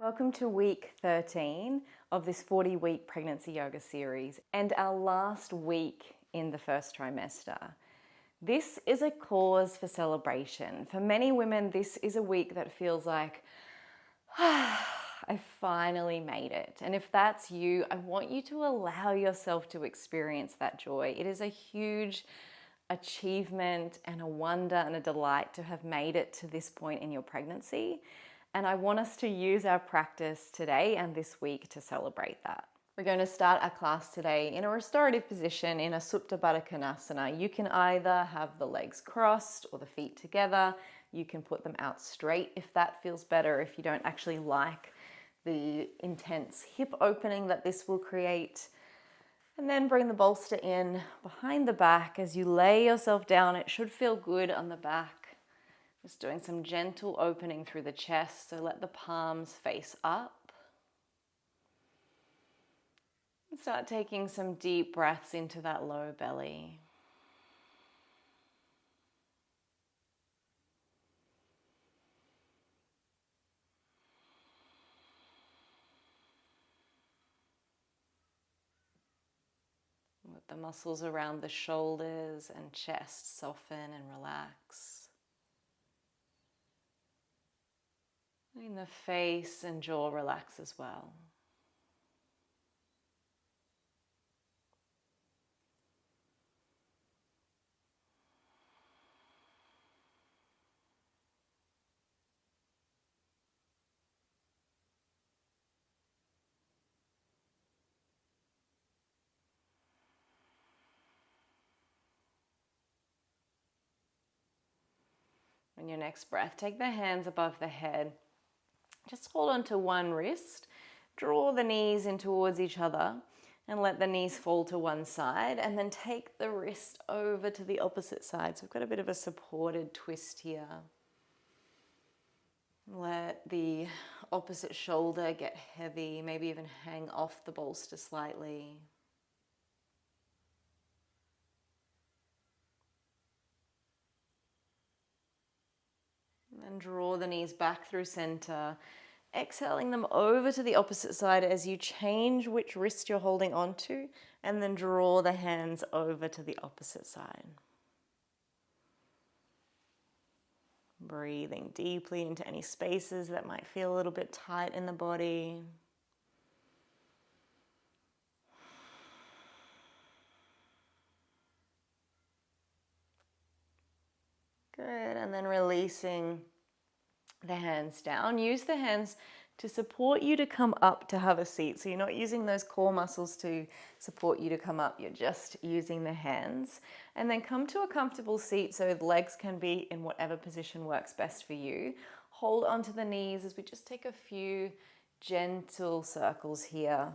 Welcome to week 13 of this 40-week pregnancy yoga series and our last week in the first trimester. This is a cause for celebration. For many women, this is a week that feels like, I finally made it. And if that's you, I want you to allow yourself to experience that joy. It is a huge achievement and a wonder and a delight to have made it to this point in your pregnancy. And I want us to use our practice today and this week to celebrate that. We're going to start our class today in a restorative position in a Supta Baddha Konasana. You can either have the legs crossed or the feet together. You can put them out straight if that feels better, if you don't actually like the intense hip opening that this will create. And then bring the bolster in behind the back as you lay yourself down. It should feel good on the back. Just doing some gentle opening through the chest, so let the palms face up. And start taking some deep breaths into that low belly. Let the muscles around the shoulders and chest soften and relax. And the face and jaw relax as well. On your next breath, take the hands above the head. Just hold on to one wrist, draw the knees in towards each other and let the knees fall to one side, and then take the wrist over to the opposite side. So we've got a bit of a supported twist here. Let the opposite shoulder get heavy, maybe even hang off the bolster slightly. And draw the knees back through center, exhaling them over to the opposite side as you change which wrist you're holding onto, and then draw the hands over to the opposite side. Breathing deeply into any spaces that might feel a little bit tight in the body. Good, and then releasing the hands down. Use the hands to support you to come up to have a seat. So you're not using those core muscles to support you to come up, you're just using the hands. And then come to a comfortable seat so the legs can be in whatever position works best for you. Hold onto the knees as we just take a few gentle circles here,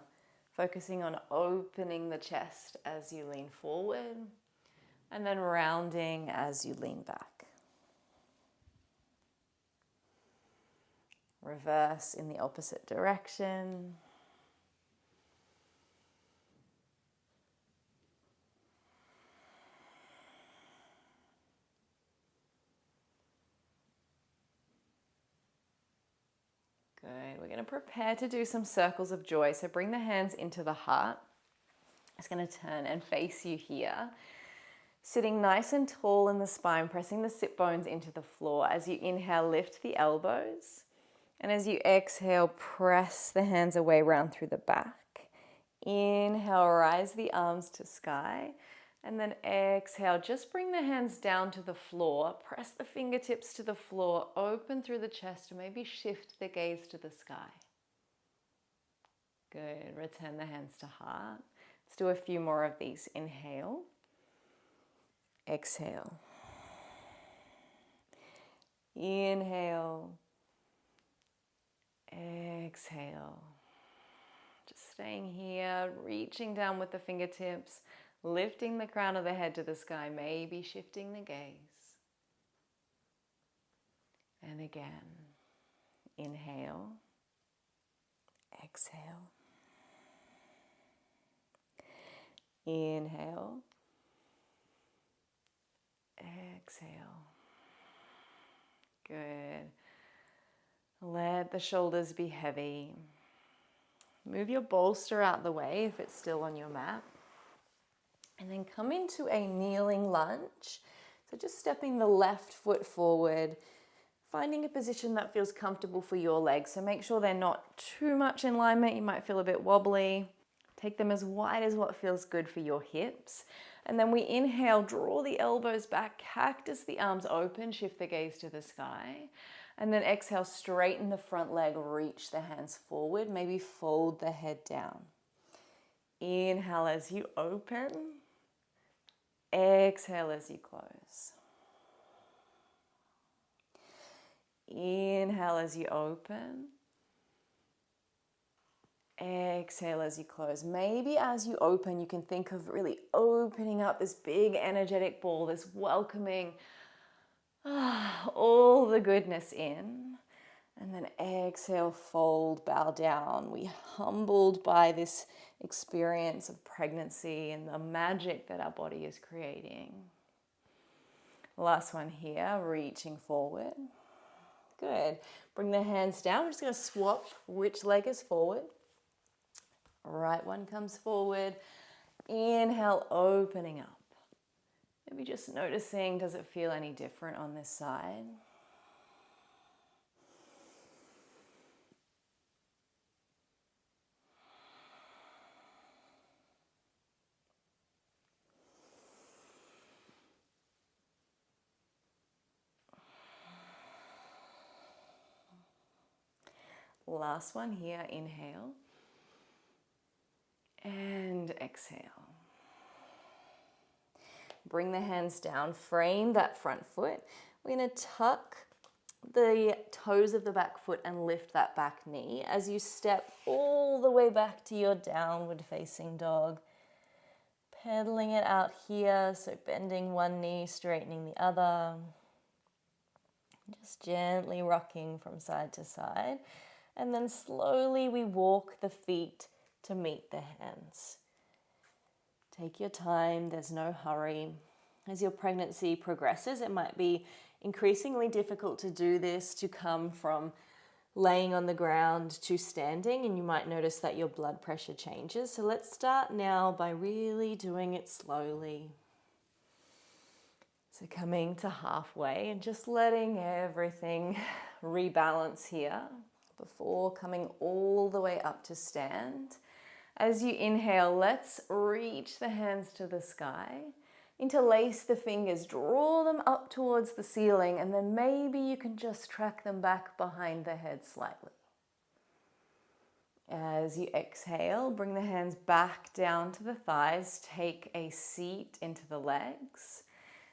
focusing on opening the chest as you lean forward, and then rounding as you lean back. Reverse in the opposite direction. Good. We're going to prepare to do some circles of joy. So bring the hands into the heart. It's going to turn and face you here. Sitting nice and tall in the spine, pressing the sit bones into the floor. As you inhale, lift the elbows. And as you exhale, press the hands away round through the back. Inhale, rise the arms to sky. And then exhale, just bring the hands down to the floor. Press the fingertips to the floor, open through the chest, and maybe shift the gaze to the sky. Good, return the hands to heart. Let's do a few more of these. Inhale. Exhale. Inhale. Exhale. Just staying here, reaching down with the fingertips, lifting the crown of the head to the sky, maybe shifting the gaze. And again, inhale, exhale. Inhale, exhale. Good. Let the shoulders be heavy. Move your bolster out the way if it's still on your mat. And then come into a kneeling lunge. So just stepping the left foot forward, finding a position that feels comfortable for your legs. So make sure they're not too much in alignment. You might feel a bit wobbly. Take them as wide as what feels good for your hips. And then we inhale, draw the elbows back, cactus the arms open, shift the gaze to the sky. And then exhale, straighten the front leg, reach the hands forward, maybe fold the head down. Inhale as you open. Exhale as you close. Inhale as you open. Exhale as you close. Maybe as you open, you can think of really opening up this big energetic ball, this welcoming all the goodness in. And then exhale, fold, bow down. We humbled by this experience of pregnancy and the magic that our body is creating. Last one here, reaching forward. Good. Bring the hands down. We're just going to swap which leg is forward. Right one comes forward. Inhale, opening up. Maybe just noticing, does it feel any different on this side? Last one here, inhale. And exhale. Bring the hands down, frame that front foot. We're going to tuck the toes of the back foot and lift that back knee as you step all the way back to your downward facing dog. Pedaling it out here, so bending one knee, straightening the other. Just gently rocking from side to side. And then slowly we walk the feet to meet the hands. Take your time, there's no hurry. As your pregnancy progresses, it might be increasingly difficult to do this, to come from laying on the ground to standing, and you might notice that your blood pressure changes. So let's start now by really doing it slowly. So coming to halfway and just letting everything rebalance here before coming all the way up to stand. As you inhale, let's reach the hands to the sky. Interlace the fingers, draw them up towards the ceiling, and then maybe you can just track them back behind the head slightly. As you exhale, bring the hands back down to the thighs, take a seat into the legs,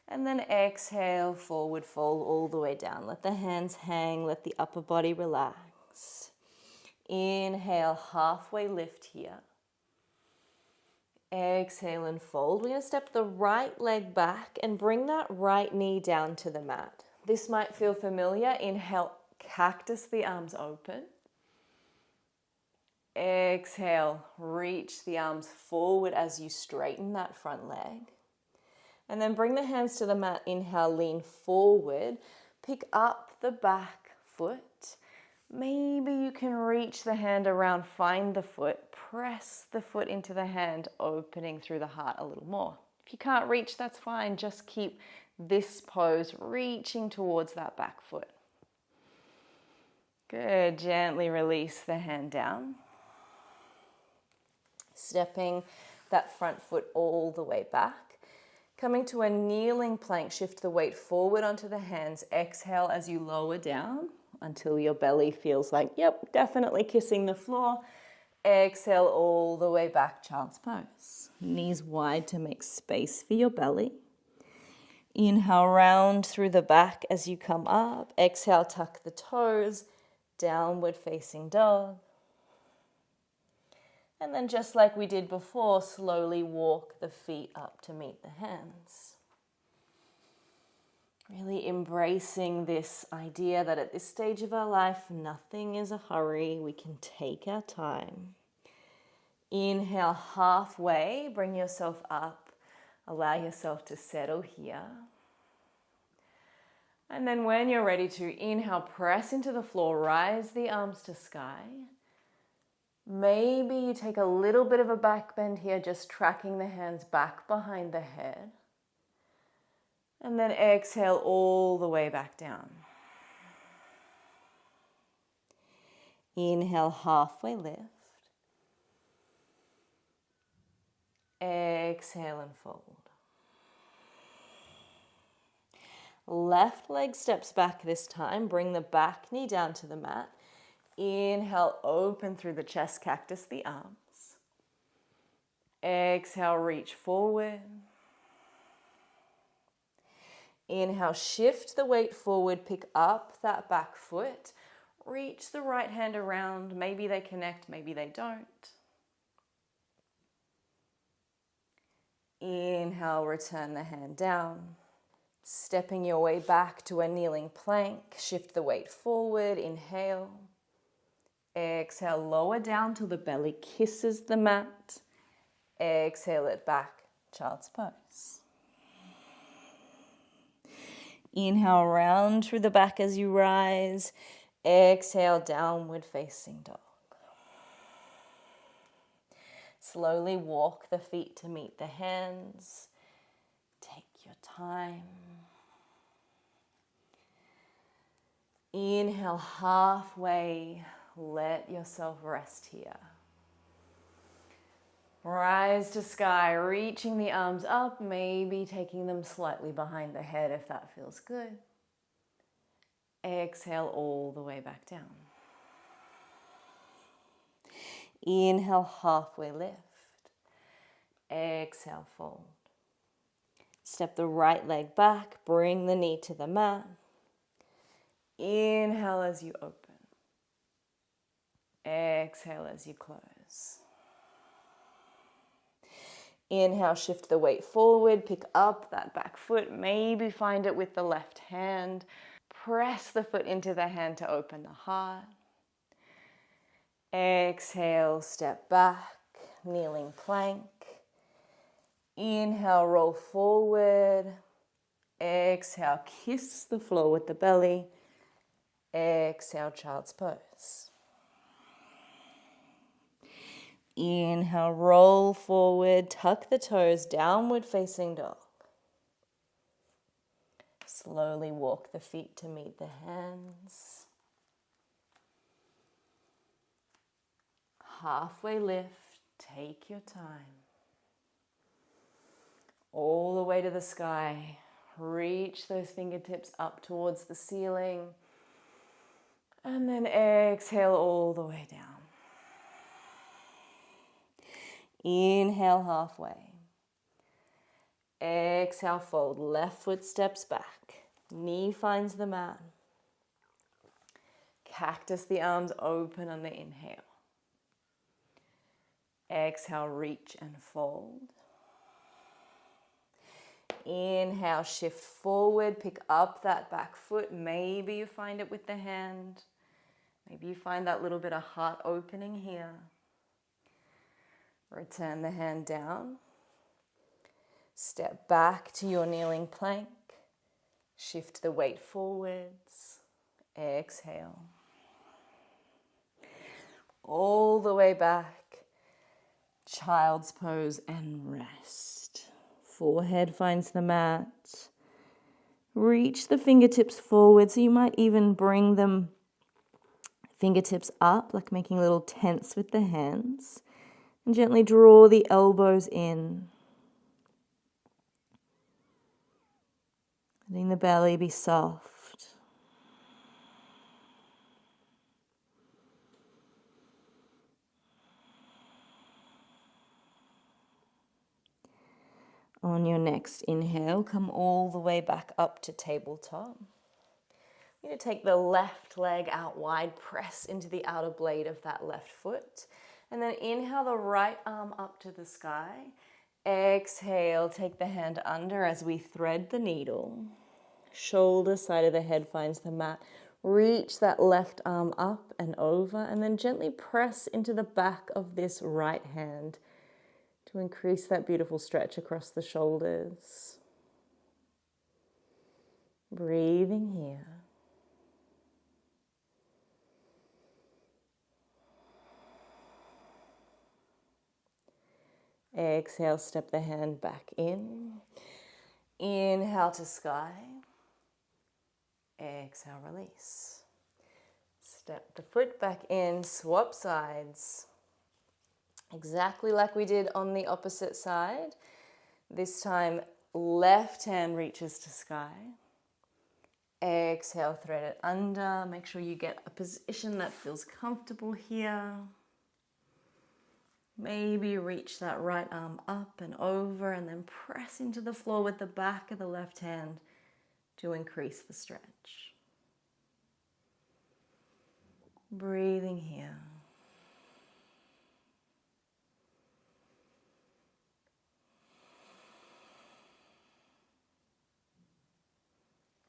and then exhale, forward fold all the way down. Let the hands hang, let the upper body relax. Inhale, halfway lift here. Exhale and fold. We're going to step the right leg back and bring that right knee down to the mat. This might feel familiar. Inhale, cactus the arms open. Exhale, reach the arms forward as you straighten that front leg. And then bring the hands to the mat. Inhale, lean forward. Pick up the back foot. Maybe you can reach the hand around, find the foot, press the foot into the hand, opening through the heart a little more. If you can't reach, that's fine. Just keep this pose, reaching towards that back foot. Good. Gently release the hand down. Stepping that front foot all the way back. Coming to a kneeling plank, shift the weight forward onto the hands. Exhale as you lower down until your belly feels like, yep, definitely kissing the floor. Exhale all the way back, child's pose. Knees wide to make space for your belly. Inhale, round through the back as you come up. Exhale, tuck the toes, downward facing dog. And then just like we did before, slowly walk the feet up to meet the hands. Really embracing this idea that at this stage of our life, nothing is a hurry. We can take our time. Inhale halfway, bring yourself up. Allow yourself to settle here. And then when you're ready to inhale, press into the floor, rise the arms to sky. Maybe you take a little bit of a back bend here, just tracking the hands back behind the head. And then exhale all the way back down. Inhale, halfway lift. Exhale and fold. Left leg steps back this time. Bring the back knee down to the mat. Inhale, open through the chest, cactus the arms. Exhale, reach forward. Inhale, shift the weight forward, pick up that back foot. Reach the right hand around. Maybe they connect, maybe they don't. Inhale, return the hand down. Stepping your way back to a kneeling plank. Shift the weight forward, inhale. Exhale, lower down till the belly kisses the mat. Exhale it back, child's pose. Inhale, round through the back as you rise. Exhale, downward facing dog. Slowly walk the feet to meet the hands. Take your time. Inhale, halfway. Let yourself rest here. Rise to sky, reaching the arms up, maybe taking them slightly behind the head if that feels good. Exhale all the way back down. Inhale, halfway lift. Exhale, fold. Step the right leg back, bring the knee to the mat. Inhale as you open. Exhale as you close. Inhale, shift the weight forward, pick up that back foot, maybe find it with the left hand. Press the foot into the hand to open the heart. Exhale, step back, kneeling plank. Inhale, roll forward. Exhale, kiss the floor with the belly. Exhale, child's pose. Inhale, roll forward, tuck the toes, downward facing dog. Slowly walk the feet to meet the hands. Halfway lift, take your time. All the way to the sky. Reach those fingertips up towards the ceiling. And then exhale all the way down. Inhale, halfway. Exhale, fold. Left foot steps back. Knee finds the mat. Cactus the arms open on the inhale. Exhale, reach and fold. Inhale, shift forward, pick up that back foot. Maybe you find it with the hand. Maybe you find that little bit of heart opening here. Return the hand down. Step back to your kneeling plank. Shift the weight forwards. Exhale. All the way back. Child's pose and rest. Forehead finds the mat. Reach the fingertips forward, so you might even bring them fingertips up, like making little tents with the hands. And gently draw the elbows in. Letting the belly be soft. On your next inhale, come all the way back up to tabletop. You're going to take the left leg out wide, press into the outer blade of that left foot. And then inhale the right arm up to the sky. Exhale, take the hand under as we thread the needle. Shoulder side of the head finds the mat. Reach that left arm up and over, and then gently press into the back of this right hand to increase that beautiful stretch across the shoulders. Breathing here. Exhale, step the hand back in. Inhale to sky. Exhale, release. Step the foot back in, swap sides. Exactly like we did on the opposite side. This time, left hand reaches to sky. Exhale, thread it under. Make sure you get a position that feels comfortable here. Maybe reach that right arm up and over and then press into the floor with the back of the left hand to increase the stretch. Breathing here.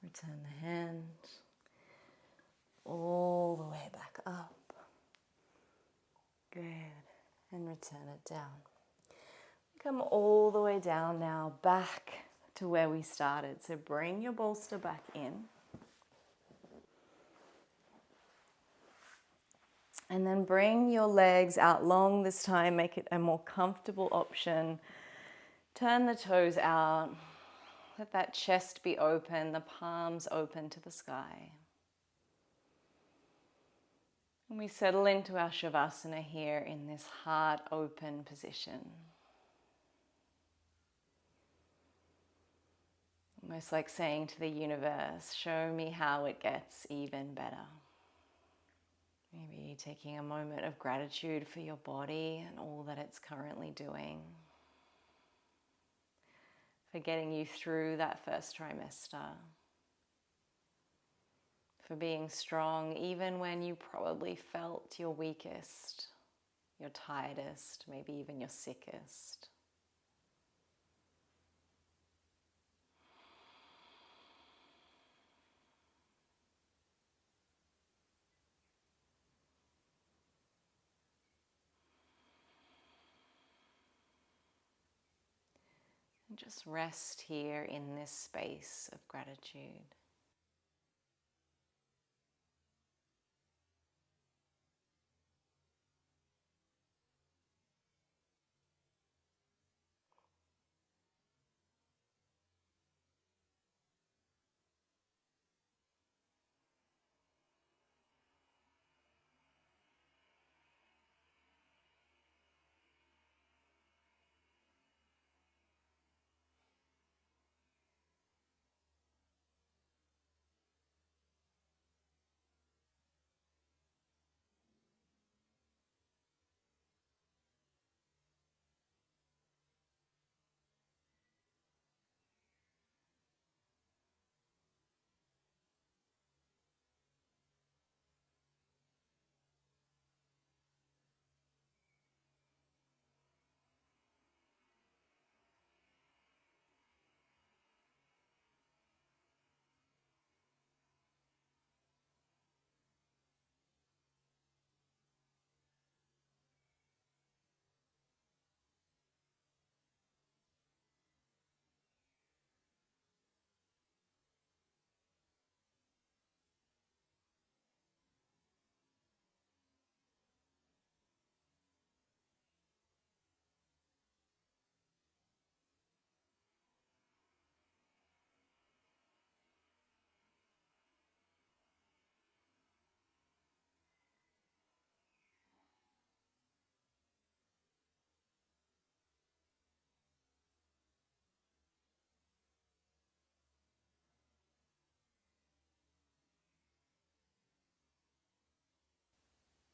Return the hand all the way back up. Good. And return it down. Come all the way down now, back to where we started. So bring your bolster back in. And then bring your legs out long this time. Make it a more comfortable option. Turn the toes out. Let that chest be open, the palms open to the sky. And we settle into our shavasana here in this heart open position. Almost like saying to the universe, show me how it gets even better. Maybe taking a moment of gratitude for your body and all that it's currently doing. For getting you through that first trimester. For being strong even when you probably felt your weakest, your tiredest, maybe even your sickest. And just rest here in this space of gratitude.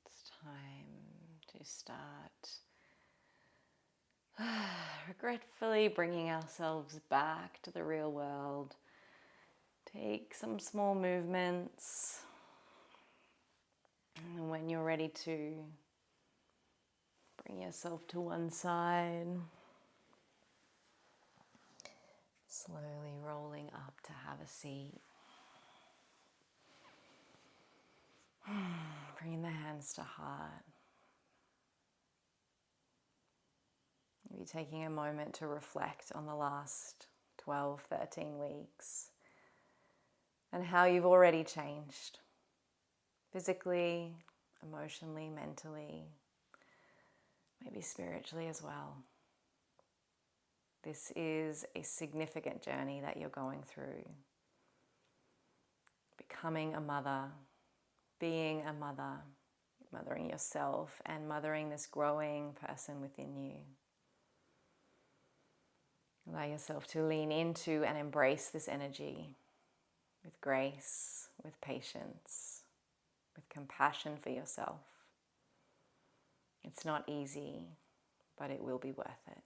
It's time to start regretfully bringing ourselves back to the real world. Take some small movements, and when you're ready to bring yourself to one side, slowly rolling up to have a seat. Bringing the hands to heart. Maybe taking a moment to reflect on the last 12, 13 weeks. and how you've already changed physically, emotionally, mentally, maybe spiritually as well. This is a significant journey that you're going through. Becoming a mother, being a mother, mothering yourself and mothering this growing person within you. Allow yourself to lean into and embrace this energy with grace, with patience, with compassion for yourself. It's not easy, but it will be worth it.